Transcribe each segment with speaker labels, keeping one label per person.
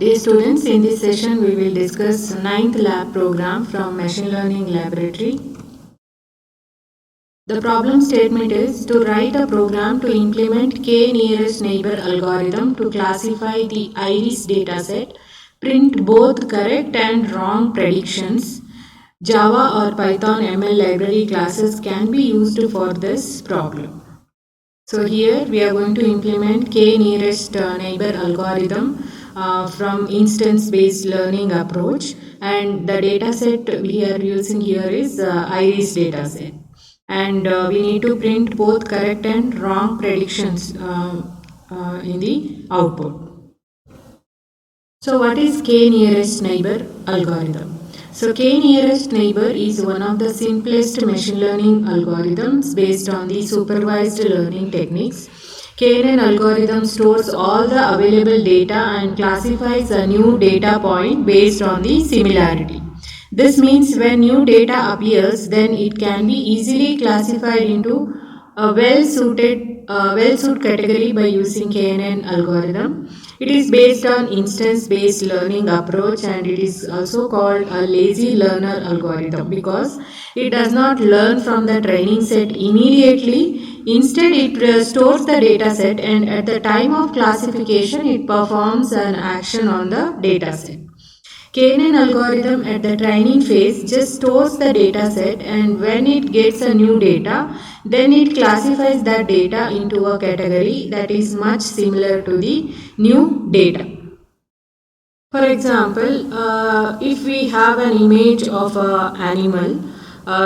Speaker 1: Dear students, in this session we will discuss 9th lab program from Machine Learning Laboratory. The problem statement is to write a program to implement k-nearest neighbor algorithm to classify the iris dataset, print both correct and wrong predictions. Java or Python ML library classes can be used for this problem. So here we are going to implement k-nearest neighbor algorithm from instance-based learning approach, and the dataset we are using here is iris dataset, and we need to print both correct and wrong predictions in the output. So what is k-nearest neighbor algorithm? So k-nearest neighbor is one of the simplest machine learning algorithms based on the supervised learning techniques. KNN algorithm stores all the available data and classifies a new data point based on the similarity. This means when new data appears, then it can be easily classified into a well-suited category by using KNN algorithm. It is based on instance-based learning approach, and it is also called a lazy learner algorithm because it does not learn from the training set immediately. Instead, it stores the data set, and at the time of classification, it performs an action on the data set. KNN algorithm at the training phase just stores the data set, and when it gets a new data, then it classifies that data into a category that is much similar to the new data. For example, if we have an image of an animal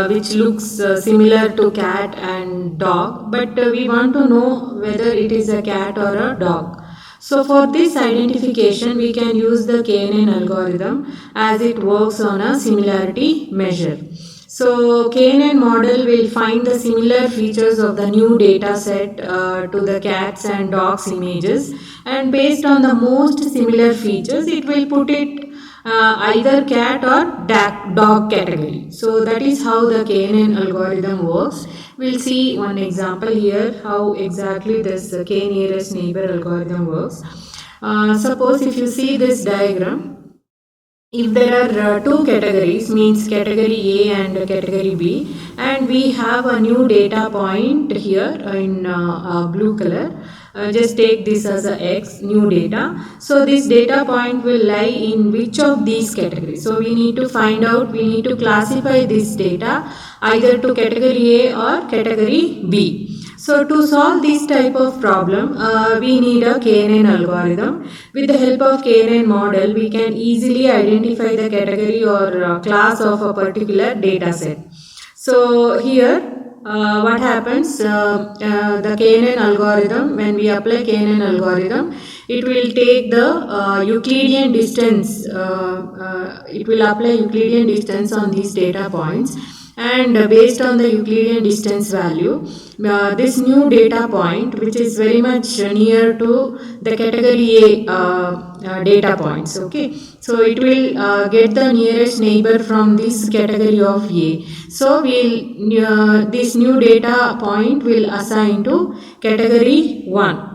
Speaker 1: which looks similar to cat and dog, but we want to know whether it is a cat or a dog. So for this identification, we can use the KNN algorithm as it works on a similarity measure. So KNN model will find the similar features of the new data set to the cats and dogs images, and based on the most similar features it will put it either cat or dog category. So that is how the KNN algorithm works. We'll see one example here how exactly this k nearest neighbor algorithm works. Suppose if you see this diagram, if there are two categories, means category A and category B, and we have a new data point here in blue color, just take this as a X, new data. So this data point will lie in which of these categories? So we need to find out, we need to classify this data either to category A or category B. So to solve this type of problem, we need a KNN algorithm. With the help of KNN model, we can easily identify the category or class of a particular data set. So here, what happens, the KNN algorithm, when we apply KNN algorithm, it will take the Euclidean distance, it will apply Euclidean distance on these data points, and based on the Euclidean distance value, this new data point, which is very much near to the category A data points, okay, so it will get the nearest neighbor from this category of A. So this new data point will assign to category 1.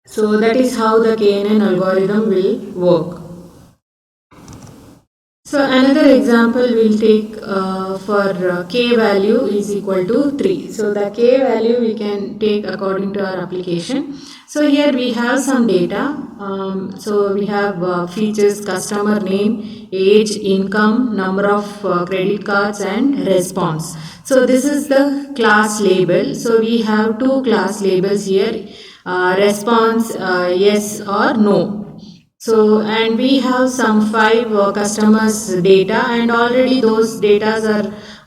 Speaker 1: So that is how the KNN algorithm will work. So another example we'll take for k value is equal to 3. So the k value we can take according to our application. So here we have some data. So we have features, customer name, age, income, number of credit cards, and response. So this is the class label. So we have two class labels here, response, yes or no. So, and we have some 5 customers data, and already those data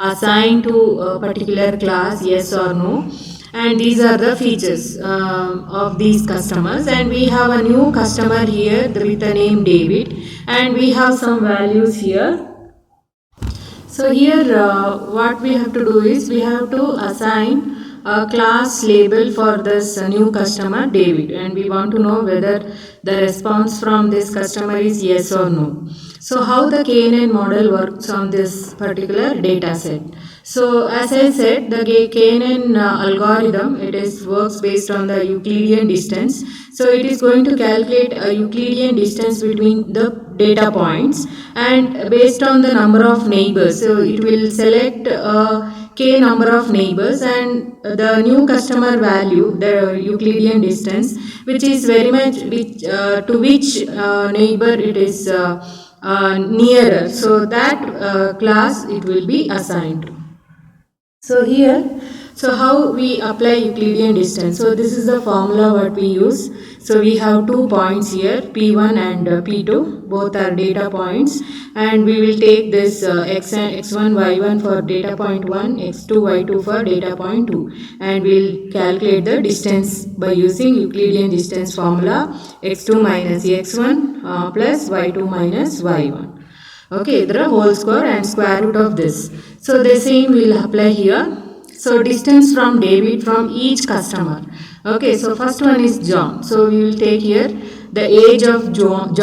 Speaker 1: are assigned to a particular class, yes or no. And these are the features of these customers, and we have a new customer here with the name David, and we have some values here. So here what we have to do is we have to assign a class label for this new customer David, and we want to know whether the response from this customer is yes or no. So how the KNN model works on this particular data set. So as I said, the KNN algorithm, it is works based on the Euclidean distance. So it is going to calculate a Euclidean distance between the data points, and based on the number of neighbors. So it will select k number of neighbors, and the new customer value, the Euclidean distance, which is very much to which neighbor it is nearer. So that class it will be assigned. So here, so how we apply Euclidean distance. So this is the formula what we use. So we have 2 points here, P1 and P2, both are data points, and we will take this x1, y1 for data point 1, x2, y2 for data point 2, and we'll calculate the distance by using Euclidean distance formula, x2 minus x1 plus y2 minus y1. Okay, the whole square and square root of this. So the same will apply here. So distance from David from each customer. Okay, so first one is John. So we will take here the age of John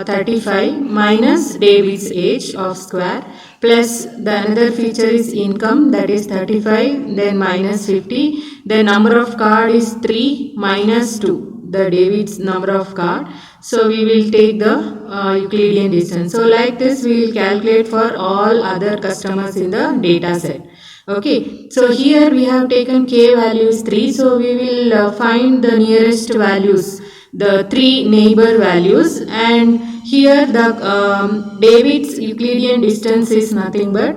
Speaker 1: 35 minus David's age of square, plus the another feature is income, that is 35, then minus 50. The number of card is 3 minus 2, the David's number of card. So we will take the Euclidean distance. So like this we will calculate for all other customers in the data set. Okay, so here we have taken k value is 3, so we will find the nearest values, the 3 neighbor values, and here the David's Euclidean distance is nothing but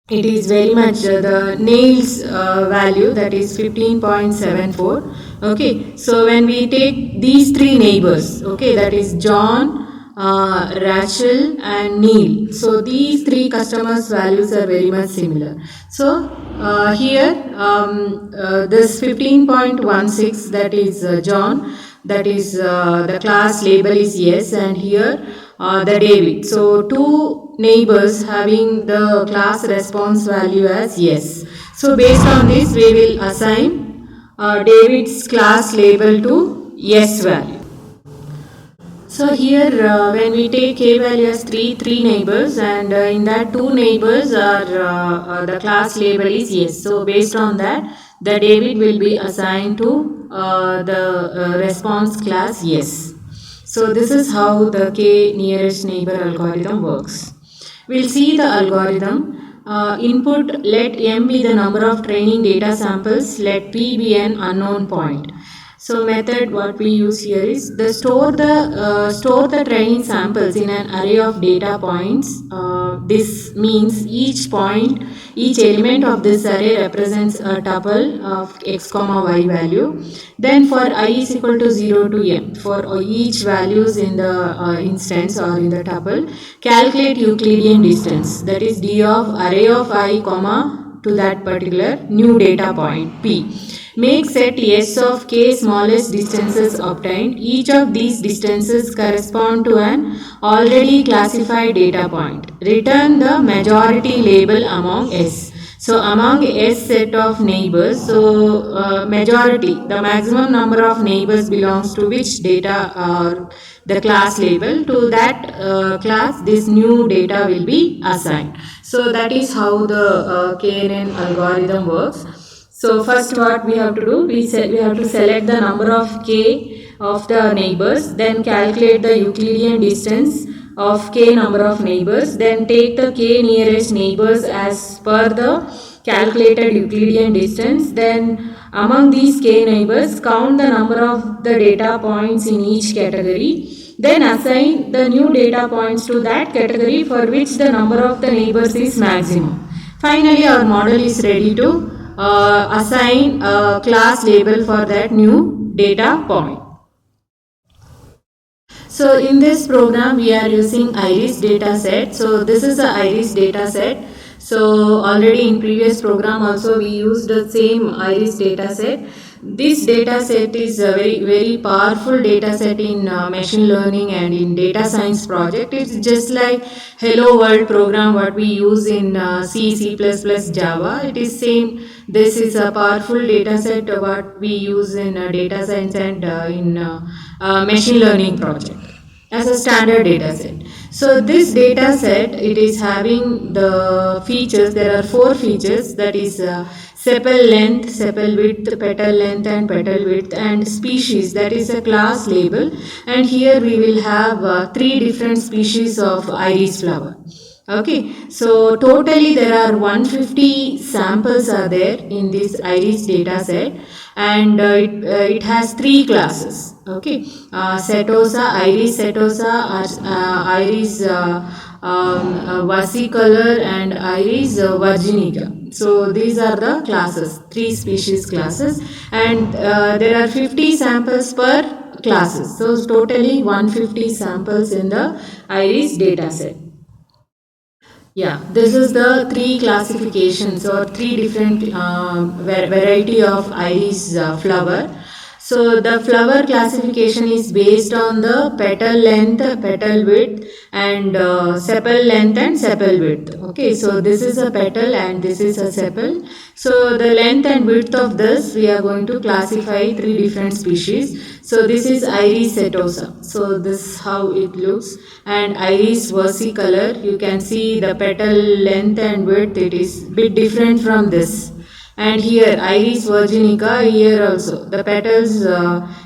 Speaker 1: it is very much the nails value, that is 15.74. Okay, so when we take these 3 neighbors, okay, that is John, Rachel and Neil. So these 3 customers values are very much similar. So here this 15.16, that is John, that is the class label is yes, and here the David. So 2 neighbors having the class response value as yes. So based on this we will assign David's class label to yes value. So here when we take k value as 3 neighbors, and in that 2 neighbors are the class label is yes. So based on that the David will be assigned to the response class yes. So this is how the k nearest neighbor algorithm works. We'll see the algorithm. Input, let m be the number of training data samples, let p be an unknown point. So method what we use here is the store the training samples in an array of data points. This means each element of this array represents a tuple of x comma y value. Then for I is equal to 0 to m, for each values in the instance or in the tuple, calculate Euclidean distance, that is d of array of I comma to that particular new data point p. Make set S of k smallest distances obtained. Each of these distances correspond to an already classified data point. Return the majority label among S. So among S set of neighbors, so majority, the maximum number of neighbors belongs to which data or the class label, to that class this new data will be assigned. So that is how the KNN algorithm works. So first what we have to do, we have to select the number of k of the neighbors, then calculate the Euclidean distance of k number of neighbors, then take the k nearest neighbors as per the calculated Euclidean distance, then among these k neighbors count the number of the data points in each category, then assign the new data points to that category for which the number of the neighbors is maximum. Finally our model is ready to assign a class label for that new data point. So in this program we are using IRIS data set. So this is the IRIS data set. So already in previous program also we used the same IRIS data set. This data set is a very powerful data set in machine learning and in data science project. It's just like hello world program what we use in C++, Java. It is same. This is a powerful data set what we use in data science and in machine learning project as a standard data set. So this data set, it is having the features. There are 4 features, that is sepal length, sepal width, petal length and petal width, and species, that is a class label. And here we will have 3 different species of iris flower. Okay, so totally there are 150 samples are there in this iris data set, and it has 3 classes. Okay, setosa, iris setosa, iris versicolor and iris virginica. So these are the classes, 3 species classes, and there are 50 samples per classes. So totally 150 samples in the iris data set. Yeah, this is the 3 classifications or 3 different variety of iris flower. So the flower classification is based on the petal length, petal width, and sepal length and sepal width. Okay, so this is a petal and this is a sepal. So the length and width of this we are going to classify 3 different species. So this is iris setosa. So this is how it looks, and iris versicolor, you can see the petal length and width, it is bit different from this. And here iris virginica, here also the petals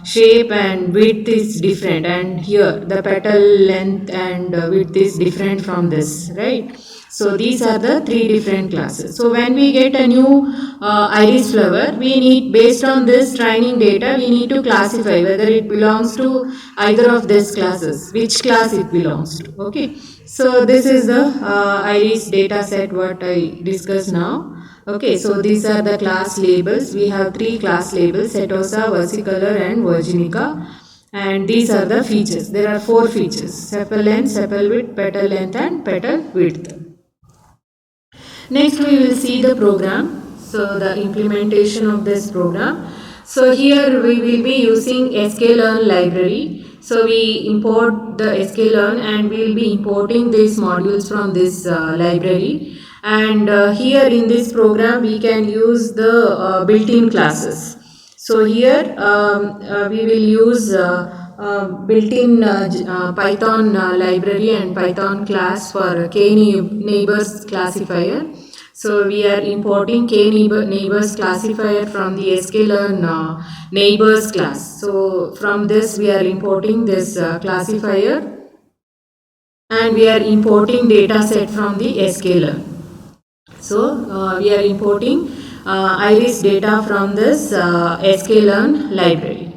Speaker 1: shape and width is different, and here the petal length and width is different from this, right? So these are the 3 different classes. So when we get a new iris flower, we need, based on this training data, we need to classify whether it belongs to either of these classes, which class it belongs to. Okay, so this is the iris data set what I discussed now. Okay, so these are the class labels. We have 3 class labels, setosa, versicolor and virginica. And these are the features. There are 4 features, sepal length, sepal width, petal length and petal width. Next we will see the program. So the implementation of this program. So here we will be using sklearn library. So we import the sklearn and we will be importing these modules from this library. And here in this program we can use the built-in classes. So here we will use built-in Python library and Python class for K-neighbors classifier. So we are importing K-neighbors classifier from the sklearn neighbors class. So from this we are importing this classifier, and we are importing data set from the sklearn. So we are importing iris data from this sklearn library.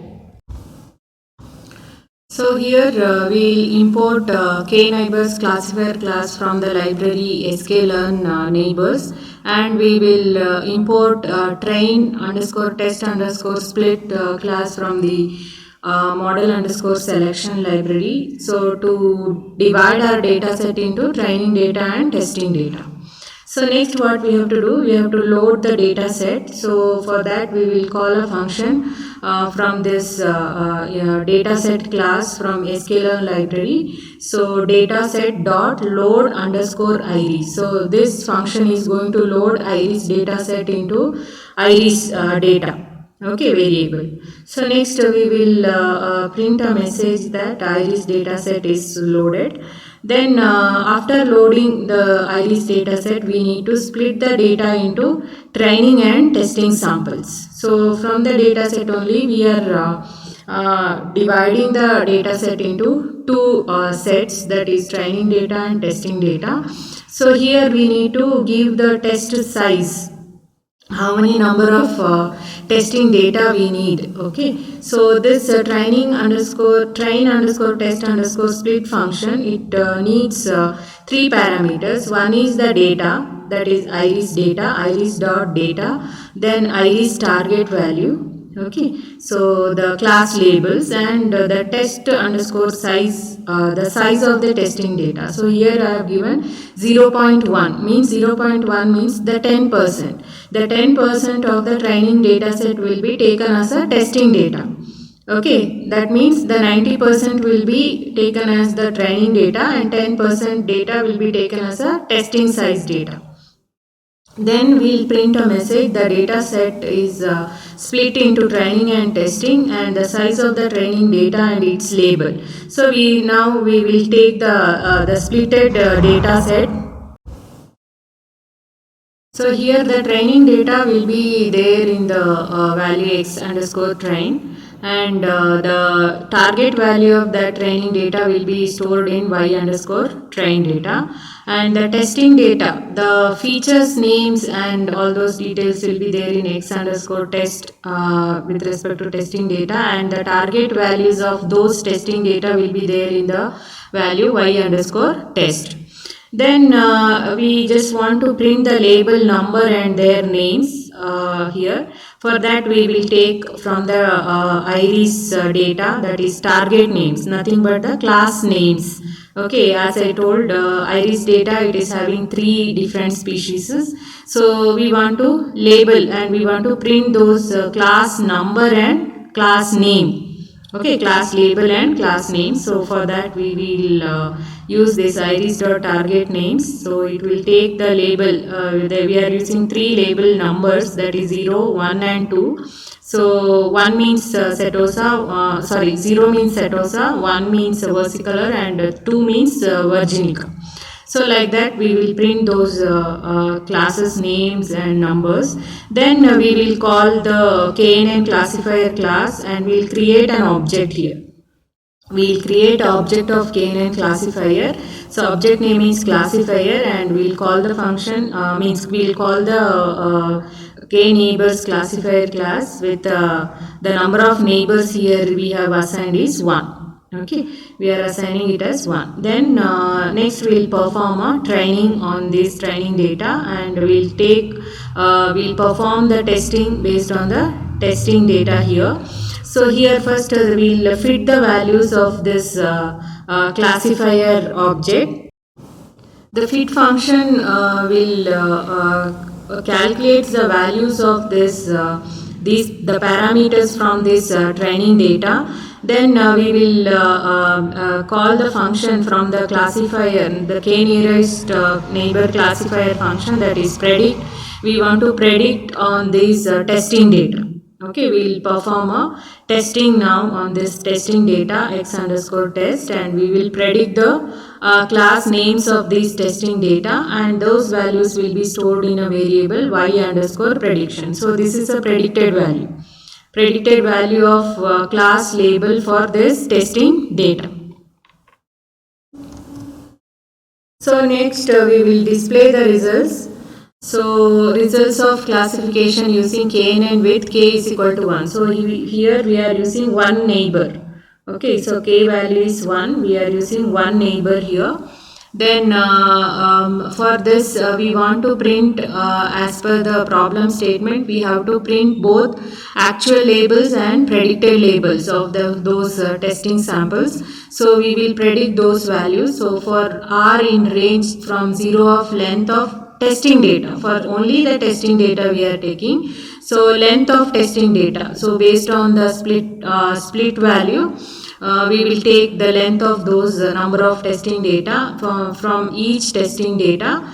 Speaker 1: So here we import K-neighbors classifier class from the library sklearn neighbors, and we will import train underscore test underscore split class from the model underscore selection library. So to divide our data set into training data and testing data. So next what we have to do, we have to load the data set. So for that we will call a function from this data set class from sklearn library. So data set dot load underscore iris. So this function is going to load iris data set into iris data. Okay, variable. So next we will print a message that iris data set is loaded. Then after loading the iris data set, we need to split the data into training and testing samples. So from the data set only we are dividing the data set into 2 sets, that is training data and testing data. So here we need to give the test size, how many number of testing data we need. Okay, so this train underscore test underscore split function, it needs 3 parameters. One is the data, that is iris data, iris dot data, then iris target value, Okay, so the class labels and the test underscore size, the size of the testing data. So here I have given 0.1 means 0.1 means the 10%. The 10% of the training data set will be taken as a testing data. Okay, that means the 90% will be taken as the training data and 10% data will be taken as a testing size data. Then we'll print a message. The data set is split into training and testing, and the size of the training data and its label. So we will take the splitted data set. So here the training data will be there in the value x underscore train, and the target value of that training data will be stored in y underscore train data, and the testing data, the features names and all those details will be there in x underscore test with respect to testing data, and the target values of those testing data will be there in the value y underscore test. Then we just want to print the label number and their names here. For that we will take from the iris data, that is target names, nothing but the class names. Okay, as I told, iris data, it is having 3 different species. So we want to label and we want to print those class number and class name. Okay, class label and class name. So for that we will use this iris.target names. So it will take the label. We are using 3 label numbers, that is 0, 1 and 2. So 1 means setosa, 0 means setosa, 1 means versicolor and 2 means virginica. So like that we will print those classes names and numbers. Then we will call the KNN classifier class and we will create an object here. We will create an object of KNN classifier. So object name is classifier and we will call the function, means we will call the k neighbors classifier class with the number of neighbors here we have assigned is 1. Okay, we are assigning it as 1. Then next we will perform a training on this training data and we will perform the testing based on the testing data here. So here first we will fit the values of this classifier object. The fit function will calculate the values of the parameters from this training data. Then we will call the function from the classifier, the k nearest neighbor classifier function, that is predict. We want to predict on this testing data. Okay, we will perform a testing now on this testing data x underscore test, and we will predict the class names of these testing data, and those values will be stored in a variable y underscore prediction. So this is a predicted value of class label for this testing data. So next we will display the results. So results of classification using KNN with k is equal to 1. So here we are using one neighbor. Okay, so k value is 1. We are using one neighbor here. Then for this we want to print as per the problem statement, we have to print both actual labels and predicted labels of those testing samples. So we will predict those values. So for r in range from 0 of length of testing data, for only the testing data we are taking. So length of testing data, so based on the split value, we will take the length of those number of testing data from each testing data.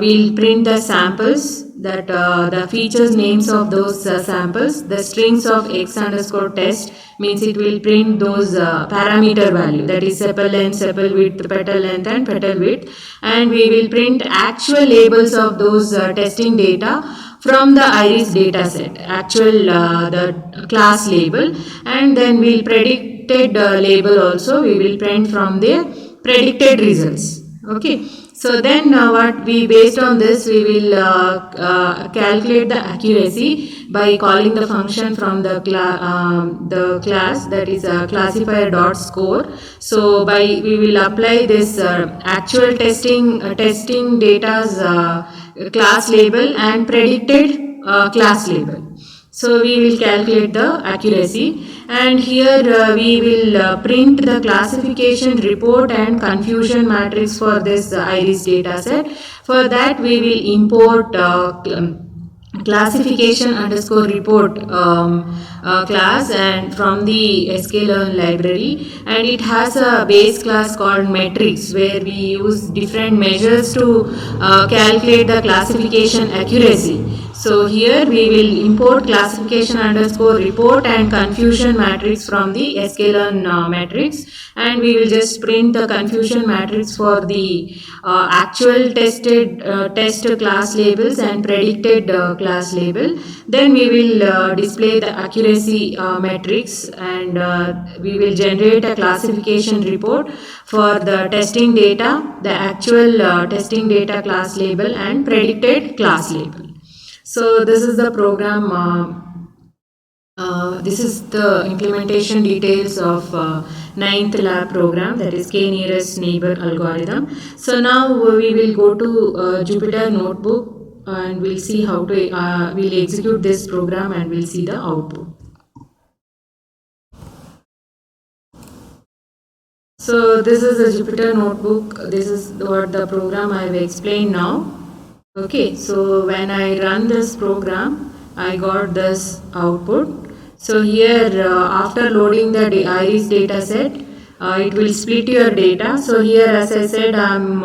Speaker 1: We will print the samples, that the features names of those samples. The strings of x underscore test means it will print those parameter value, that is sepal length, sepal width, petal length and petal width. And we will print actual labels of those testing data from the iris data set, actual the class label, and then we will predicted label also we will print from the predicted results. Okay, so then what we, based on this, we will calculate the accuracy by calling the function from the class, that is classifier dot score. So we will apply this actual testing data's class label and predicted class label. So we will calculate the accuracy, and here we will print the classification report and confusion matrix for this iris dataset. For that we will import classification underscore report class and from the sklearn library, and it has a base class called metrics where we use different measures to calculate the classification accuracy. So here we will import classification underscore report and confusion matrix from the sklearn matrix, and we will just print the confusion matrix for the actual tested test class labels and predicted class label. Then we will display the accuracy metrics, and we will generate a classification report for the testing data, the actual testing data class label and predicted class label. So this is the program. This is the implementation details of 9th lab program, that is k-nearest neighbor algorithm. So now we will go to Jupyter Notebook and we'll see how to we'll execute this program and we'll see the output. So this is a Jupyter Notebook. This is what the program I have explained now. Okay, so when I run this program, I got this output. So here after loading the iris data set, it will split your data. So here, as I said, I'm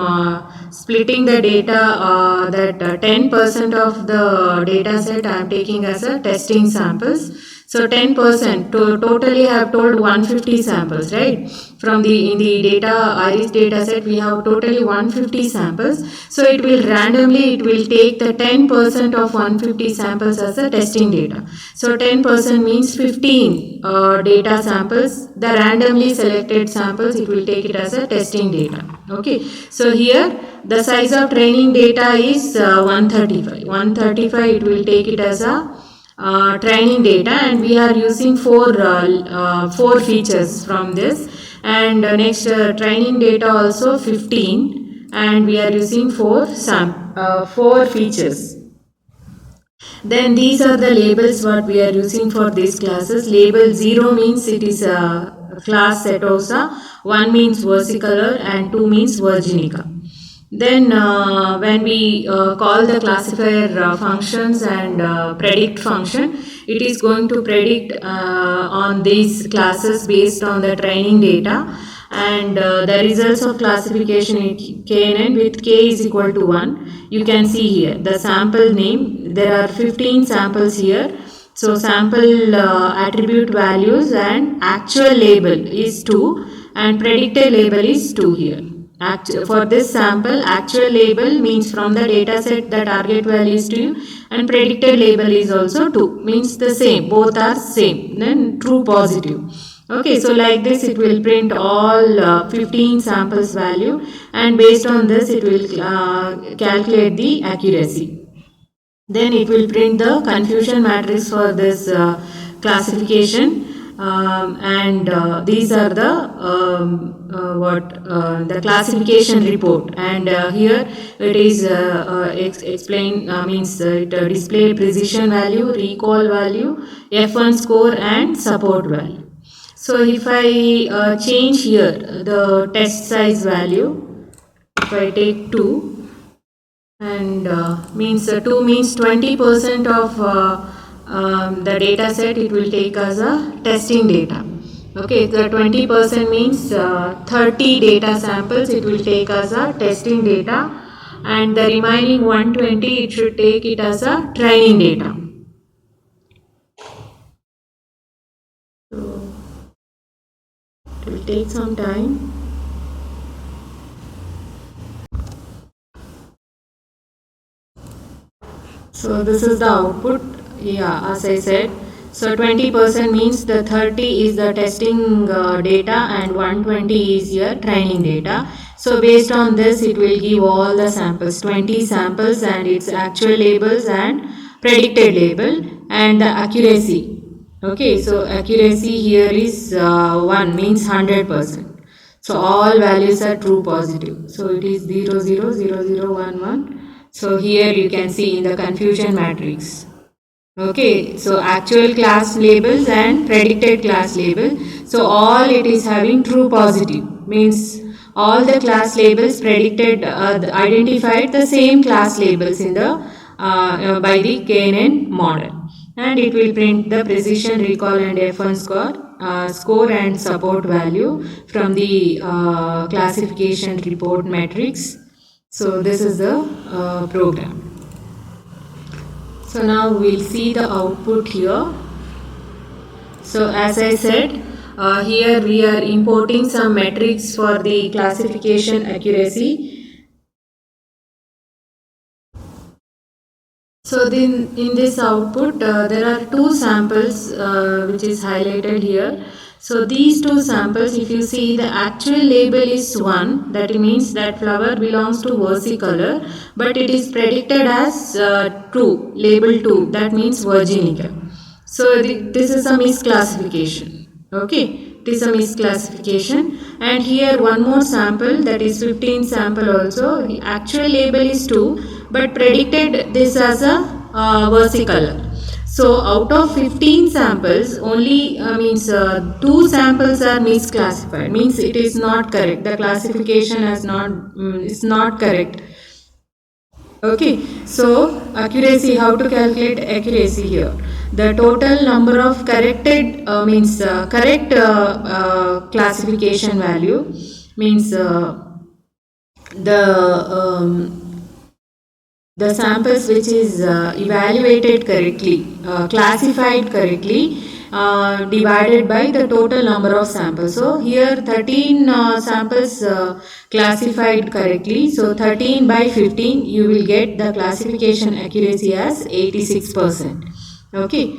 Speaker 1: splitting the data, that 10% of the data set I'm taking as a testing samples. So 10%, totally I have told 150 samples, right? From in the data iris data set we have totally 150 samples. So it will take the 10% of 150 samples as a testing data. So 10% means 15 data samples, the randomly selected samples, it will take it as a testing data. Okay, so here the size of training data is 135. It will take it as a training data, and we are using four features from this, and next training data also 15, and we are using four features. Then these are the labels what we are using for these classes. Label 0 means it is a class Setosa, 1 means versicolor, and 2 means virginica. Then when we call the classifier functions and predict function, it is going to predict on these classes based on the training data, and the results of classification in KNN with k is equal to 1. You can see here the sample name. There are 15 samples here. So sample attribute values and actual label is 2 and predicted label is 2 here. For this sample, actual label means from the data set the target value is 2 and predicted label is also 2, means the same, both are same, then true positive. Okay, so like this it will print all 15 samples value, and based on this it will calculate the accuracy. Then it will print the confusion matrix for this classification. And these are the classification report, and here it is means it display precision value, recall value, F1 score and support value. So if I change here the test size value, if I take 2, and means 2 means 20% of the data set it will take as a testing data. Okay, the 20% means 30 data samples it will take as a testing data, and the remaining 120 it should take it as a training data. So it will take some time. So this is the output. Yeah, as I said, so 20% means the 30 is the testing data and 120 is your training data. So based on this it will give all the samples, 20 samples, and its actual labels and predicted label and the accuracy. Okay, so accuracy here is 1 means 100%. So all values are true positive. So it is 0 0 0 0 1 1. So here you can see in the confusion matrix. Okay, so actual class labels and predicted class label. So all it is having true positive means all the class labels predicted identified the same class labels in the by the KNN model, and it will print the precision recall and F1 score and support value from the classification report matrix. So this is the program. So now we'll see the output here. So as I said, here we are importing some metrics for the classification accuracy. So then in this output, there are two samples which is highlighted here. So these two samples, if you see, the actual label is 1, that means that flower belongs to versicolor, but it is predicted as 2, label 2, that means virginica. So this is a misclassification. Okay, it is a misclassification. And here one more sample, that is 15 sample also. The actual label is 2, but predicted this as a versicolor. So out of 15 samples, only means 2 samples are misclassified. Means it is not correct. The classification is not correct. Okay, so accuracy, how to calculate accuracy here? The total number of corrected means correct classification value means the samples which is evaluated correctly, classified correctly, divided by the total number of samples. So here 13 samples classified correctly. So 13 by 15 you will get the classification accuracy as 86%. Okay.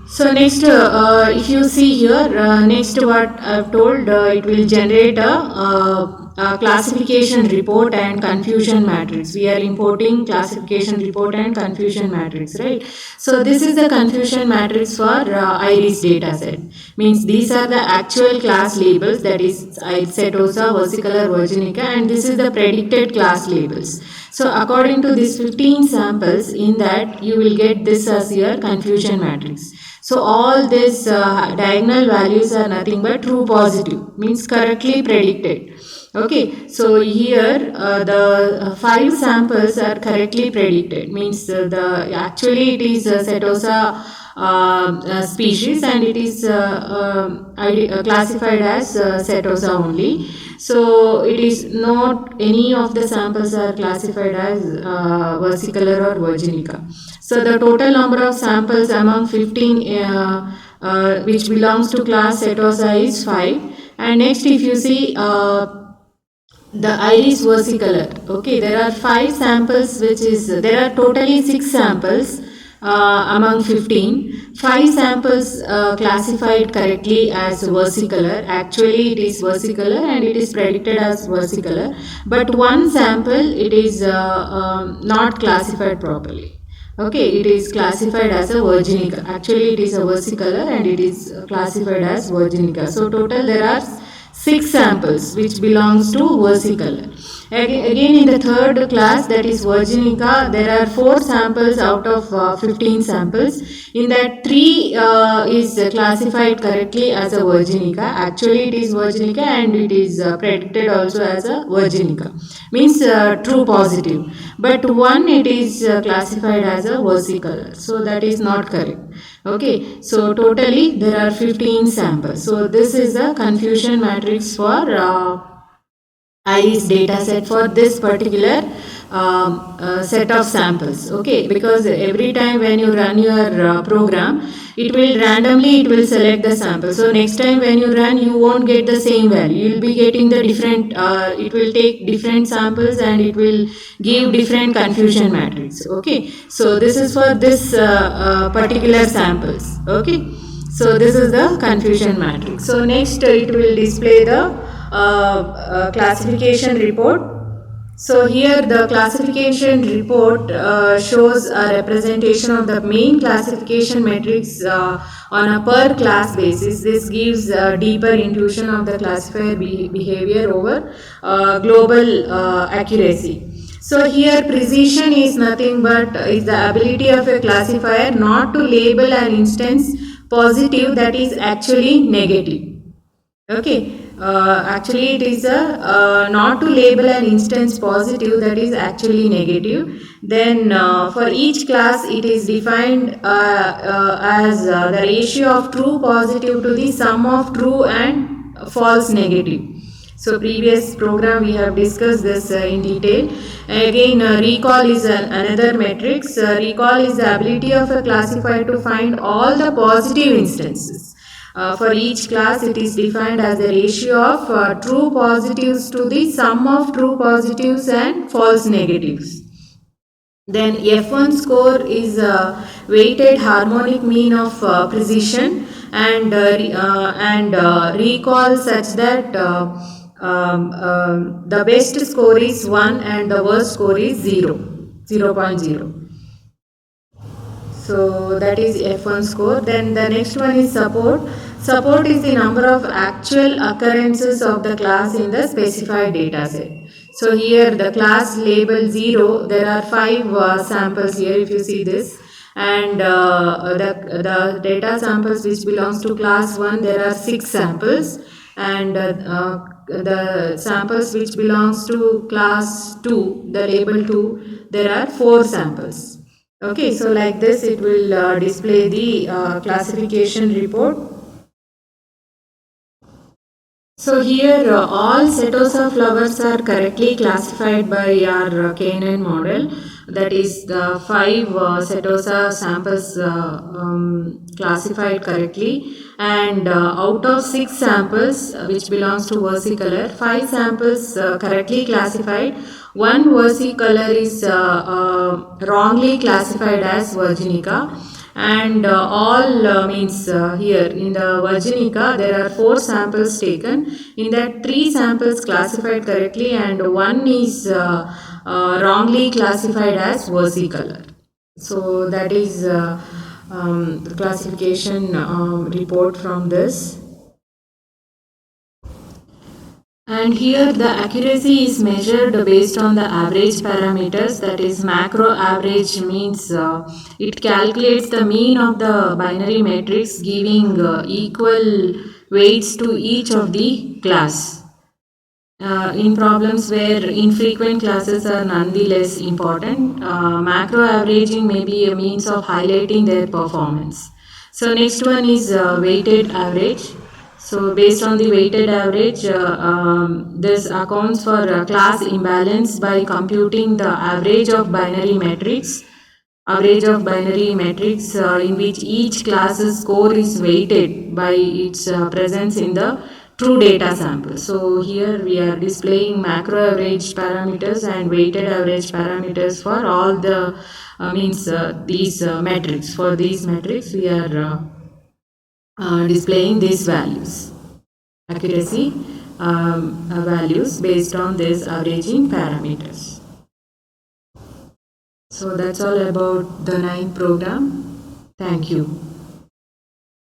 Speaker 1: So next, if you see here, next what I've told, it will generate a classification report and confusion matrix. We are importing classification report and confusion matrix, right? So this is the confusion matrix for IRIS dataset. Means these are the actual class labels, that is Setosa, versicolor, virginica, and this is the predicted class labels. So according to these 15 samples, in that you will get this as your confusion matrix. So all these diagonal values are nothing but true positive, means correctly predicted. Okay, so here the 5 samples are correctly predicted, means the actually it is Setosa species, and it is classified as Setosa only. So it is not any of the samples are classified as versicolor or virginica. So the total number of samples among 15 which belongs to class Setosa is 5. And next, if you see the IRIS versicolor, okay, there are 5 samples, which is there are totally 6 samples among 15. 5 samples classified correctly as versicolor. Actually it is versicolor and it is predicted as versicolor, but one sample it is not classified properly. Okay, it is classified as a virginica. Actually it is a versicolor and it is classified as virginica. So total there are 6 samples which belongs to versicolor. Again in the third class, that is virginica, there are 4 samples out of 15 samples. In that 3 is classified correctly as a virginica. Actually it is virginica and it is predicted also as a virginica. Means true positive. But one it is classified as a versicolor. So that is not correct. Okay, so totally there are 15 samples. So this is the confusion matrix for IRIS data set for this particular set of samples. Okay, because every time when you run your program, it will randomly select the sample. So next time when you run, you won't get the same value. You will be getting the different. It will take different samples and it will give different confusion matrix. Okay, so this is for this particular samples. Okay, so this is the confusion matrix. So next it will display the classification report. So here the classification report shows a representation of the main classification metrics on a per class basis. This gives a deeper intuition of the classifier behavior over global accuracy. So here precision is nothing but is the ability of a classifier not to label an instance positive that is actually negative. Okay, actually it is a not to label an instance positive that is actually negative. Then for each class it is defined as the ratio of true positive to the sum of true and false negative. So previous program we have discussed this in detail. Again, recall is another matrix. Recall is the ability of a classifier to find all the positive instances. For each class, it is defined as the ratio of true positives to the sum of true positives and false negatives. Then F1 score is a weighted harmonic mean of precision and recall such that the best score is 1 and the worst score is 0, 0.0. So that is F1 score. Then the next one is support. Support is the number of actual occurrences of the class in the specified data set. So here the class label 0, there are 5 samples here if you see this, and the data samples which belongs to class 1, there are 6 samples, and the samples which belongs to class 2, the label 2, there are 4 samples. Okay, so like this it will display the classification report. So here all Setosa flowers are correctly classified by our KNN model. That is the 5 Setosa samples classified correctly, and out of 6 samples which belongs to versicolor, 5 samples correctly classified, 1 versicolor is wrongly classified as Virginica, and all means here in the Virginica there are 4 samples taken. In that 3 samples classified correctly and 1 is wrongly classified as versicolor. So that is the classification report from this. And here the accuracy is measured based on the average parameters, that is macro average means it calculates the mean of the binary matrix giving equal weights to each of the class. In problems where infrequent classes are nonetheless important, macro averaging may be a means of highlighting their performance. So next one is weighted average. So based on the weighted average, this accounts for class imbalance by computing the average of binary matrix. Average of binary matrix in which each class's score is weighted by its presence in the true data sample. So here we are displaying macro average parameters and weighted average parameters for all the these metrics. For these metrics we are displaying these values, accuracy values based on these averaging parameters. So that's all about the 9th program. Thank you.